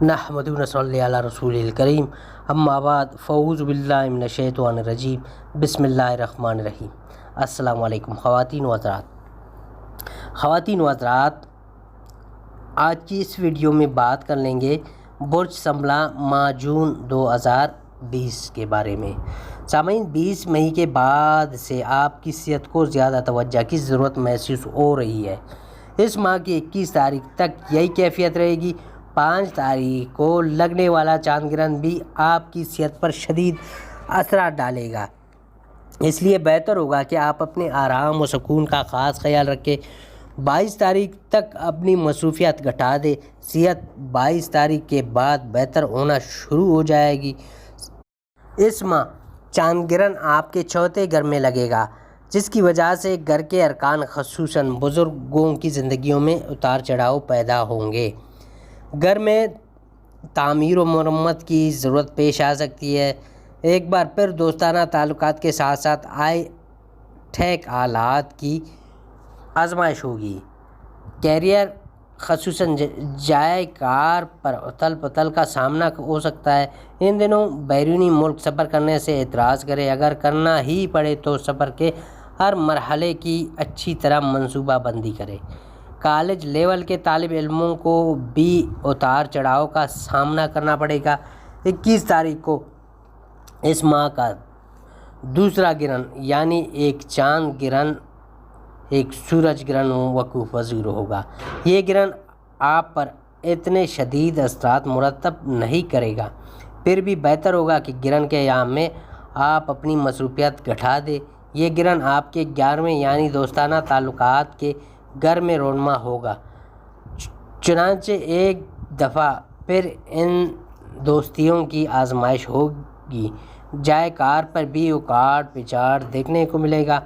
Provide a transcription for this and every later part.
نحمدہ و نصلی علی رسول الکریم اما بعد فاعوذ باللہ من الشیطان الرجیم بسم اللہ الرحمن الرحیم۔ السلام علیکم خواتین و حضرات، آج کی اس ویڈیو میں بات کر لیں گے برج سنبھلا ماہ جون 2020 کے بارے میں۔ سامعین، 20 مئی کے بعد سے آپ کی صحت کو زیادہ توجہ کی ضرورت محسوس ہو رہی ہے۔ اس ماہ کی 21 تاریخ تک یہی کیفیت رہے گی۔ 5 تاریخ کو لگنے والا چاند گرہن بھی آپ کی صحت پر شدید اثرات ڈالے گا، اس لیے بہتر ہوگا کہ آپ اپنے آرام و سکون کا خاص خیال رکھیں۔ 22 تاریخ تک اپنی مصروفیات گھٹا دیں۔ صحت 22 تاریخ کے بعد بہتر ہونا شروع ہو جائے گی۔ اس ماہ چاند گرہن آپ کے چوتھے گھر میں لگے گا، جس کی وجہ سے گھر کے ارکان خصوصاً بزرگوں کی زندگیوں میں اتار چڑھاؤ پیدا ہوں گے۔ گھر میں تعمیر و مرمت کی ضرورت پیش آ سکتی ہے۔ ایک بار پھر دوستانہ تعلقات کے ساتھ ساتھ آئے ٹھیک حالات کی آزمائش ہوگی۔ کیریئر خصوصاً جائے کار پر اتھل پتھل کا سامنا ہو سکتا ہے۔ ان دنوں بیرونی ملک سفر کرنے سے احتراز کریں۔ اگر کرنا ہی پڑے تو سفر کے ہر مرحلے کی اچھی طرح منصوبہ بندی کریں۔ کالج لیول کے طالب علموں کو بھی اتار چڑھاؤ کا سامنا کرنا پڑے گا۔ 21 تاریخ کو اس ماہ کا دوسرا گرہن یعنی ایک چاند گرہن ایک سورج گرہن وقوع پذیر ہوگا۔ یہ گرہن آپ پر اتنے شدید اثرات مرتب نہیں کرے گا، پھر بھی بہتر ہوگا کہ گرہن کے ایام میں آپ اپنی مصروفیات گھٹا دیں۔ یہ گرہن آپ کے 11ویں یعنی دوستانہ تعلقات کے گھر میں رونما ہوگا، چنانچہ ایک دفعہ پھر ان دوستیوں کی آزمائش ہوگی۔ جائے کار پر بھی اکاڑ پچاڑ دیکھنے کو ملے گا۔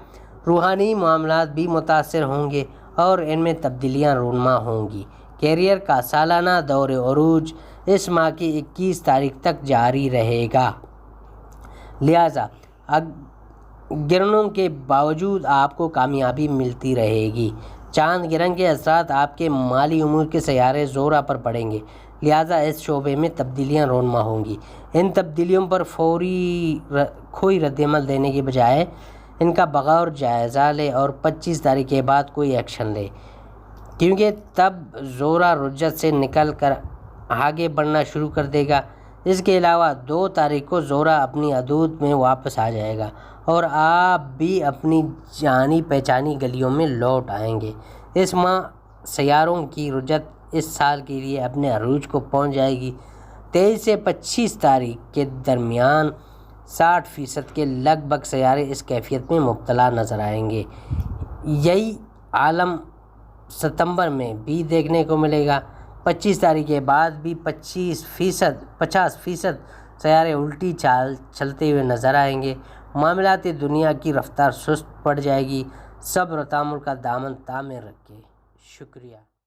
روحانی معاملات بھی متاثر ہوں گے اور ان میں تبدیلیاں رونما ہوں گی۔ کیریئر کا سالانہ دور عروج اس ماہ کی 21 تاریخ تک جاری رہے گا، لہذا گرہنوں کے باوجود آپ کو کامیابی ملتی رہے گی۔ چاند گرہن کے اثرات آپ کے مالی امور کے سیارے زورا پر پڑیں گے، لہذا اس شعبے میں تبدیلیاں رونما ہوں گی۔ ان تبدیلیوں پر فوری کوئی رد عمل دینے کے بجائے ان کا بغور جائزہ لیں اور 25 تاریخ کے بعد کوئی ایکشن لیں، کیونکہ تب زورا رجت سے نکل کر آگے بڑھنا شروع کر دے گا۔ اس کے علاوہ 2 تاریخ کو زورا اپنی حدود میں واپس آ جائے گا اور آپ بھی اپنی جانی پہچانی گلیوں میں لوٹ آئیں گے۔ اس ماہ سیاروں کی رجت اس سال کے لیے اپنے عروج کو پہنچ جائے گی۔ 23 سے 25 تاریخ کے درمیان 60% کے لگ بھگ سیارے اس کیفیت میں مبتلا نظر آئیں گے۔ یہی عالم ستمبر میں بھی دیکھنے کو ملے گا۔ 25 تاریخ کے بعد بھی 50% سیارے الٹی چال چلتے ہوئے نظر آئیں گے۔ معاملاتی دنیا کی رفتار سست پڑ جائے گی۔ صبر و تحمل کا دامن تھامے رکھیں۔ شکریہ۔